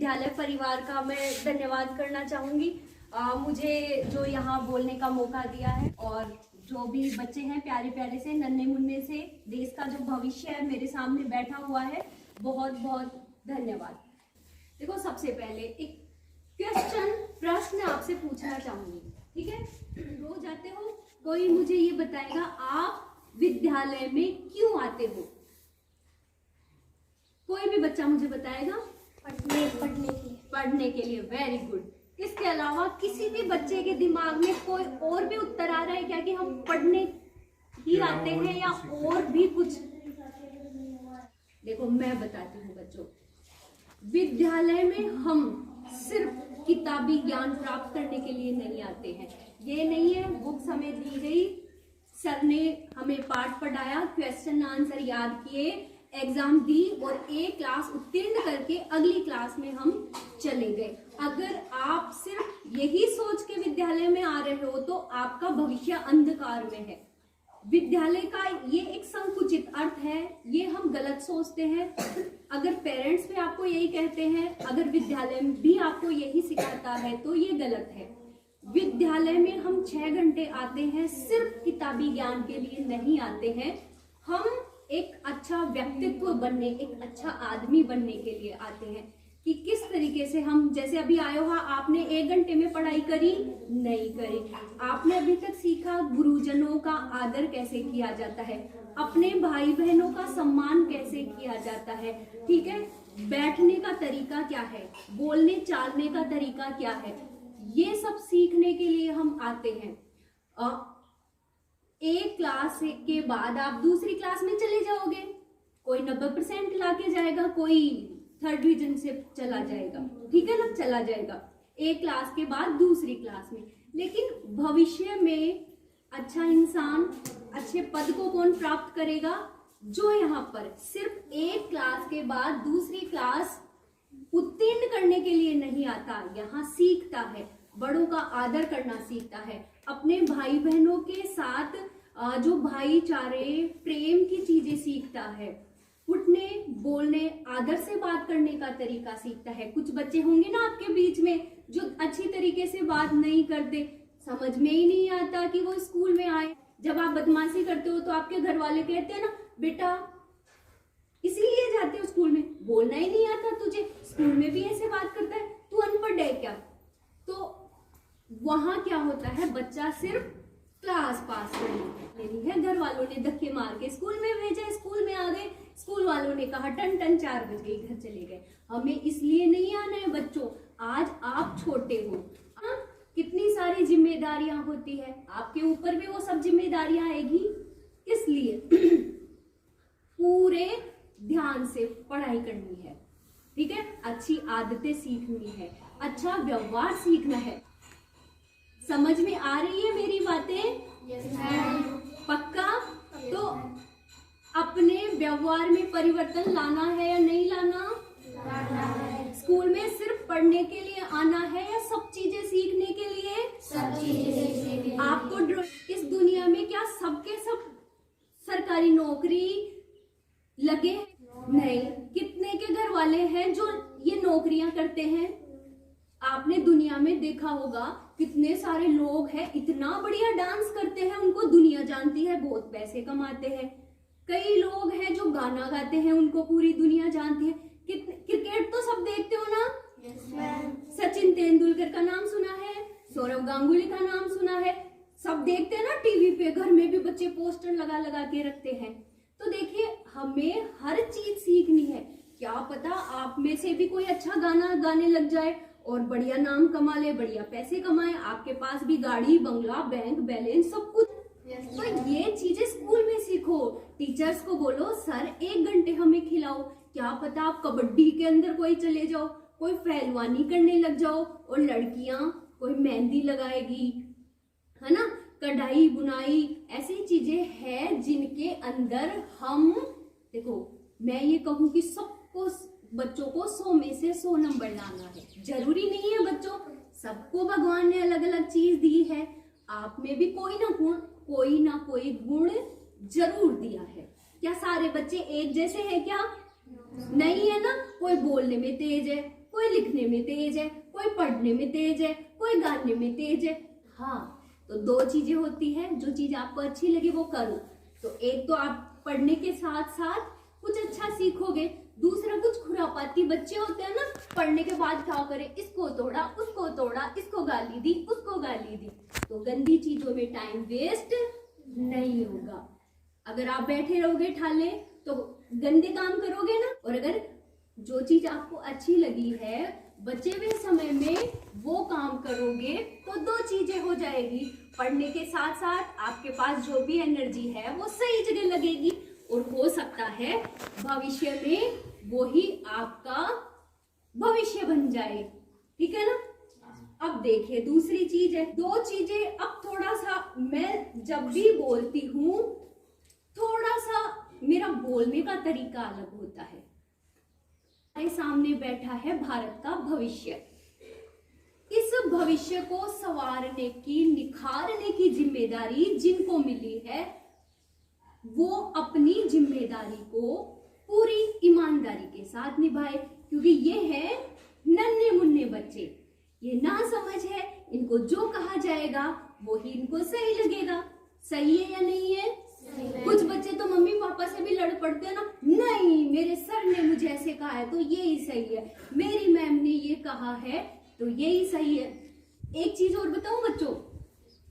विद्यालय परिवार का मैं धन्यवाद करना चाहूंगी। मुझे जो यहाँ बोलने का मौका दिया है, और जो भी बच्चे हैं प्यारे प्यारे से नन्हे मुन्ने से, देश का जो भविष्य है मेरे सामने बैठा हुआ है, बहुत बहुत धन्यवाद। देखो, सबसे पहले एक प्रश्न आपसे पूछना चाहूंगी, ठीक है? रोज आते हो, कोई मुझे ये बताएगा आप विद्यालय में क्यों आते हो? कोई भी बच्चा मुझे बताएगा? पढ़ने के लिए। Very good. इसके अलावा किसी भी बच्चे के दिमाग में कोई और भी उत्तर आ रहा है क्या कि हम पढ़ने ही आते हैं या और भी कुछ? देखो, मैं बताती हूँ बच्चों, विद्यालय में हम सिर्फ किताबी ज्ञान प्राप्त करने के लिए नहीं आते हैं। ये नहीं है बुक्स हमें दी गई, सर ने हमें पाठ पढ़ाया, क्वेश्चन आंसर याद किए, एग्जाम दी और एक क्लास उत्तीर्ण करके अगली क्लास में हम चले गए। अगर आप सिर्फ यही सोच के विद्यालय में आ रहे हो तो आपका भविष्य अंधकार में है। विद्यालय का ये एक संकुचित अर्थ है, ये हम गलत सोचते हैं। अगर पेरेंट्स भी आपको यही कहते हैं, अगर विद्यालय भी आपको यही सिखाता है तो ये गलत है। विद्यालय में हम 6 घंटे आते हैं, सिर्फ किताबी ज्ञान के लिए नहीं आते हैं। हम एक अच्छा व्यक्तित्व बनने, एक अच्छा आदमी बनने के लिए आते हैं कि किस तरीके से हम, जैसे अभी आए हो, आपने 1 घंटे में पढ़ाई करी? नहीं करी। आपने अभी तक सीखा गुरुजनों का आदर कैसे किया जाता है, अपने भाई बहनों का सम्मान कैसे किया जाता है, ठीक है? बैठने का तरीका क्या है, बोलने चालने का तरीका क्या है, ये सब सीखने के लिए हम आते हैं। एक क्लास के बाद आप दूसरी क्लास में चले जाओगे, कोई 90% ला के जाएगा, कोई 3rd डिवीजन से चला जाएगा, ठीक है ना, चला जाएगा एक क्लास के बाद दूसरी क्लास में। लेकिन भविष्य में अच्छा इंसान, अच्छे पद को कौन प्राप्त करेगा? जो यहाँ पर सिर्फ एक क्लास के बाद दूसरी क्लास उत्तीर्ण करने के लिए नहीं आता, यहाँ सीखता है, बड़ों का आदर करना सीखता है, अपने भाई बहनों के साथ जो भाईचारे प्रेम की चीजें सीखता है, उठने बोलने आदर से बात करने का तरीका सीखता है। कुछ बच्चे होंगे ना आपके बीच में जो अच्छी तरीके से बात नहीं करते, समझ में ही नहीं आता कि वो स्कूल में आए। जब आप बदमाशी करते हो तो आपके घर वाले कहते हैं ना, बेटा इसलिए जाते हो स्कूल में, बोलना ही नहीं आता तुझे, स्कूल में भी ऐसे बात करता है, तू अनपढ़ है क्या? तो वहां क्या होता है, बच्चा सिर्फ क्लास पास करनी है, घर वालों ने धक्के मार के स्कूल में भेजा, स्कूल में आ गए, स्कूल वालों ने कहा टन टन 4 बज गई, घर चले गए। हमें इसलिए नहीं आना है बच्चों, आज आप छोटे हो, कितनी सारी जिम्मेदारियां होती है, आपके ऊपर भी वो सब जिम्मेदारियां आएगी, इसलिए पूरे ध्यान से पढ़ाई करनी है, ठीक है? अच्छी आदतें सीखनी है, अच्छा व्यवहार सीखना है। समझ में आ रही है मेरी बातें? Yes, ma'am। पक्का? तो अपने व्यवहार में परिवर्तन लाना है या नहीं लाना? लाना है। स्कूल में सिर्फ पढ़ने के लिए आना है या सब चीजें सीखने के लिए? सब चीजें सीखने के लिए। आपको इस दुनिया में क्या सबके सब सरकारी नौकरी लगे? नहीं। कितने के घर वाले हैं जो ये नौकरियां करते हैं? आपने दुनिया में देखा होगा कितने सारे लोग हैं, इतना बढ़िया डांस करते हैं, उनको दुनिया जानती है, बहुत पैसे कमाते हैं। कई लोग हैं जो गाना गाते हैं, उनको पूरी दुनिया जानती है। क्रिकेट तो सब देखते हो ना? Yes, ma'am। सचिन तेंदुलकर का नाम सुना है, सौरव गांगुली का नाम सुना है, सब देखते हैं ना टीवी पे, घर में भी बच्चे पोस्टर लगा लगा के रखते हैं। तो देखिए, हमें हर चीज सीखनी है। क्या पता आप में से भी कोई अच्छा गाना गाने लग जाए और बढ़िया नाम कमा ले, बढ़िया पैसे कमाए, आपके पास भी गाड़ी बंगला बैंक बैलेंस सब कुछ। तो ये चीजें स्कूल में सीखो। टीचर्स को बोलो सर 1 घंटे हमें खिलाओ, क्या पता आप कबड्डी के अंदर कोई चले जाओ, कोई पहलवानी करने लग जाओ, और लड़कियां कोई मेहंदी लगाएगी, है ना, कढ़ाई बुनाई, ऐसी चीजें हैं जिनके अंदर हम, देखो मैं ये कहूँ कि सबको, बच्चों को 100 में से 100 नंबर लाना है। जरूरी नहीं है बच्चों, सबको भगवान ने अलग अलग चीज दी है, आप में भी कोई ना कोई गुण जरूर दिया है। क्या सारे बच्चे एक जैसे हैं क्या? नहीं है ना, कोई बोलने में तेज है, कोई लिखने में तेज है, कोई पढ़ने में तेज है, कोई गाने में तेज है। हाँ, तो दो चीजें होती है, जो चीज आपको अच्छी लगे वो करो। तो एक तो आप पढ़ने के साथ साथ कुछ अच्छा सीखोगे, दूसरा कुछ खुरापाती बच्चे होते हैं ना, पढ़ने के बाद क्या करे, इसको तोड़ा, उसको तोड़ा, इसको गाली दी, उसको गाली दी। तो गंदी चीजों में टाइम वेस्ट नहीं होगा। अगर आप बैठे रहोगे ठाले तो गंदे काम करोगे ना। और अगर जो चीज आपको अच्छी लगी है बचे हुए समय में वो काम करोगे तो दो चीजें हो जाएगी। पढ़ने के साथ साथ आपके पास जो भी एनर्जी है वो सही जगह लगेगी, और हो सकता है भविष्य में वो ही आपका भविष्य बन जाए। ठीक है ना। अब देखिए दूसरी चीज है, दो चीजें। अब थोड़ा सा मैं जब भी बोलती हूँ थोड़ा सा मेरा बोलने का तरीका अलग होता है। हमारे सामने बैठा है भारत का भविष्य। इस भविष्य को संवारने की, निखारने की जिम्मेदारी जिनको मिली है वो अपनी जिम्मेदारी को पूरी ईमानदारी के साथ निभाए, क्योंकि ये है नन्हे मुन्ने बच्चे, ये ना समझ है, इनको जो कहा जाएगा वो ही इनको सही लगेगा। सही है या नहीं है? कुछ बच्चे तो मम्मी पापा से भी लड़ पड़ते हैं ना, नहीं मेरे सर ने मुझे ऐसे कहा है तो ये ही सही है, मेरी मैम ने ये कहा है तो ये ही सही है। एक चीज और बताऊं बच्चों,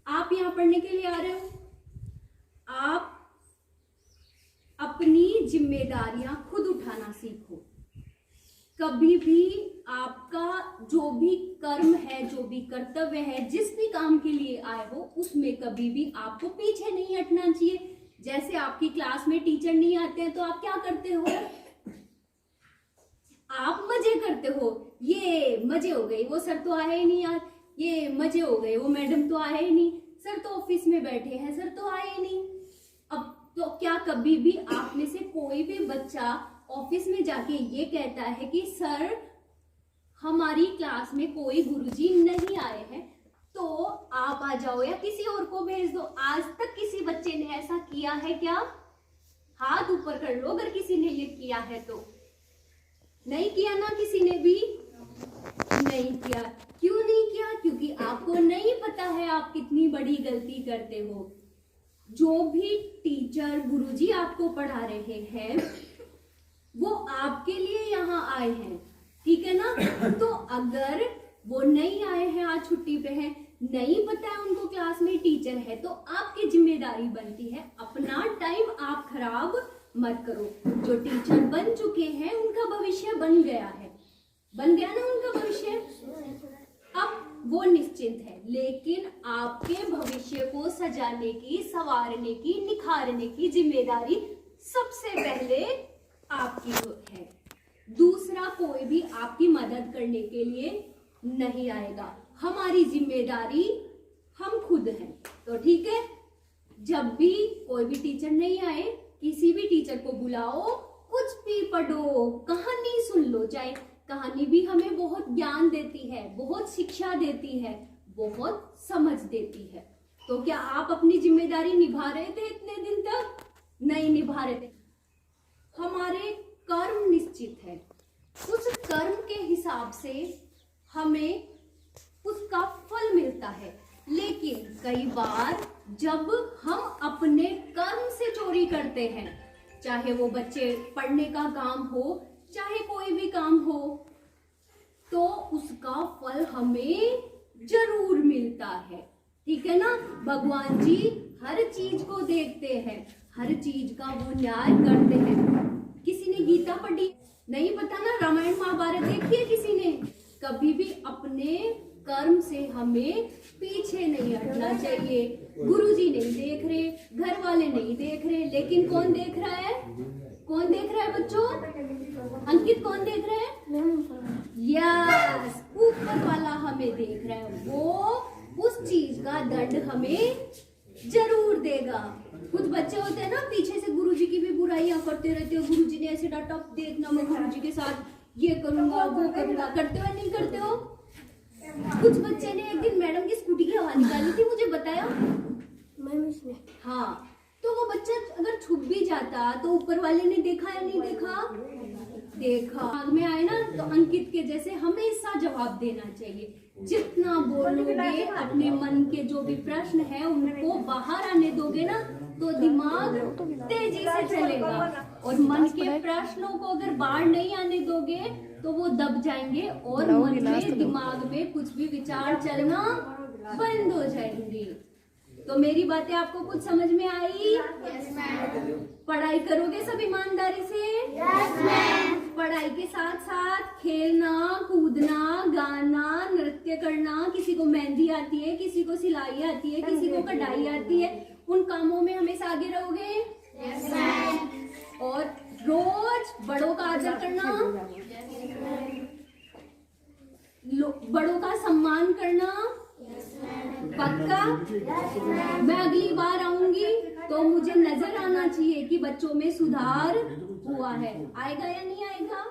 आप यहाँ पढ़ने के लिए आ रहे हो, आप अपनी जिम्मेदारियां खुद उठाना सीखो। कभी भी आपका जो भी कर्म है, जो भी कर्तव्य है, जिस भी काम के लिए आए हो उसमें कभी भी आपको पीछे नहीं हटना चाहिए। जैसे आपकी क्लास में टीचर नहीं आते हैं तो आप क्या करते हो, आप मजे करते हो, ये मजे हो गए, वो सर तो आए ही नहीं यार, ये मजे हो गए, वो मैडम तो आए ही नहीं, सर तो ऑफिस में बैठे हैं, सर तो आए ही नहीं। अब तो क्या कभी भी आप में से कोई भी बच्चा ऑफिस में जाके ये कहता है कि सर हमारी क्लास में कोई गुरुजी नहीं आए हैं तो आप आ जाओ या किसी और को भेज दो? आज तक किसी बच्चे ने ऐसा किया है क्या? हाथ ऊपर कर लो अगर किसी ने ये किया है तो। नहीं किया ना किसी ने भी? नहीं किया। क्यों नहीं किया? क्योंकि आपको नहीं पता है आप कितनी बड़ी गलती करते हो। जो भी टीचर गुरुजी आपको पढ़ा रहे हैं वो आपके लिए यहाँ आए हैं, ठीक है ना। तो अगर वो नहीं आए हैं, आज छुट्टी पे हैं, नहीं पता है उनको क्लास में टीचर है, तो आपकी जिम्मेदारी बनती है अपना टाइम आप खराब मत करो। जो टीचर बन चुके हैं उनका भविष्य बन गया है, बन गया ना उनका भविष्य, अब वो निश्चिंत है। लेकिन आपके भविष्य को सजाने की, संवारने की, निखारने की जिम्मेदारी सबसे पहले आपकी है। दूसरा कोई भी आपकी मदद करने के लिए नहीं आएगा। हमारी जिम्मेदारी हम खुद हैं। तो ठीक है, जब भी कोई भी टीचर नहीं आए, किसी भी टीचर को बुलाओ, कुछ भी पढ़ो, कहानी सुन लो। चाहे कहानी भी हमें बहुत ज्ञान देती है, बहुत शिक्षा देती है, बहुत समझ देती है। तो क्या आप अपनी जिम्मेदारी निभा रहे थे इतने दिन तक? नहीं निभा रहे थे। हमारे कर्म निश्चित है, उस कर्म के हिसाब से हमें उसका फल मिलता है। लेकिन कई बार जब हम अपने कर्म से चोरी करते हैं, चाहे वो बच्चे पढ़ने का काम हो, चाहे कोई भी काम हो, तो उसका फल हमें जरूर मिलता है। ठीक है ना। भगवान जी हर चीज को देखते हैं, हर चीज का वो न्याय करते हैं। किसी ने गीता पढ़ी? नहीं पता ना। रामायण महाभारत देखी है किसी ने? कभी भी अपने कर्म से हमें पीछे नहीं हटना चाहिए। गुरुजी नहीं देख रहे, घर वाले नहीं देख रहे, लेकिन कौन देख रहा है? कौन देख रहा है बच्चों? अंकित कौन देख रहा है? यस, ऊपर वाला हमें देख रहा है। वो उस चीज का दंड हमें जरूर देगा। कुछ बच्चे होते हैं ना, पीछे से गुरुजी की भी बुराइयां करते रहते हो। गुरुजी ने ऐसे डांटा, देखना मैं गुरुजी के साथ ये करूंगा, वो करूंगा। करते हो नहीं करते हो? कुछ बच्चे ने एक दिन मैडम की स्कूटी की हवा निकाली थी, मुझे बताया मैम। हाँ, तो वो बच्चा अगर छुप भी जाता तो ऊपर वाले ने देखा या नहीं देखा? देखा दिमाग में आए ना तो अंकित के जैसे हमेशा जवाब देना चाहिए। जितना बोलोगे अपने मन के जो भी प्रश्न है उनको बाहर आने दोगे ना तो दिमाग तेजी से चलेगा, और मन के प्रश्नों को अगर बाहर नहीं आने दोगे तो वो दब जाएंगे और मन में दिमाग में कुछ भी विचार चलना बंद हो जाएंगे। तो मेरी बातें आपको कुछ समझ में आई? Yes, ma'am. पढ़ाई करोगे सब ईमानदारी से? Yes, ma'am. पढ़ाई के साथ साथ खेलना, कूदना, गाना, नृत्य करना, किसी को मेहंदी आती है, किसी को सिलाई आती है, किसी को कढ़ाई आती है, उन कामों में हमेशा आगे रहोगे? Yes, ma'am. और रोज बड़ों का आदर करना, बड़ों का सम्मान करना, पक्का? मैं अगली बार आऊंगी तो मुझे नजर आना चाहिए कि बच्चों में सुधार हुआ है। आएगा या नहीं आएगा?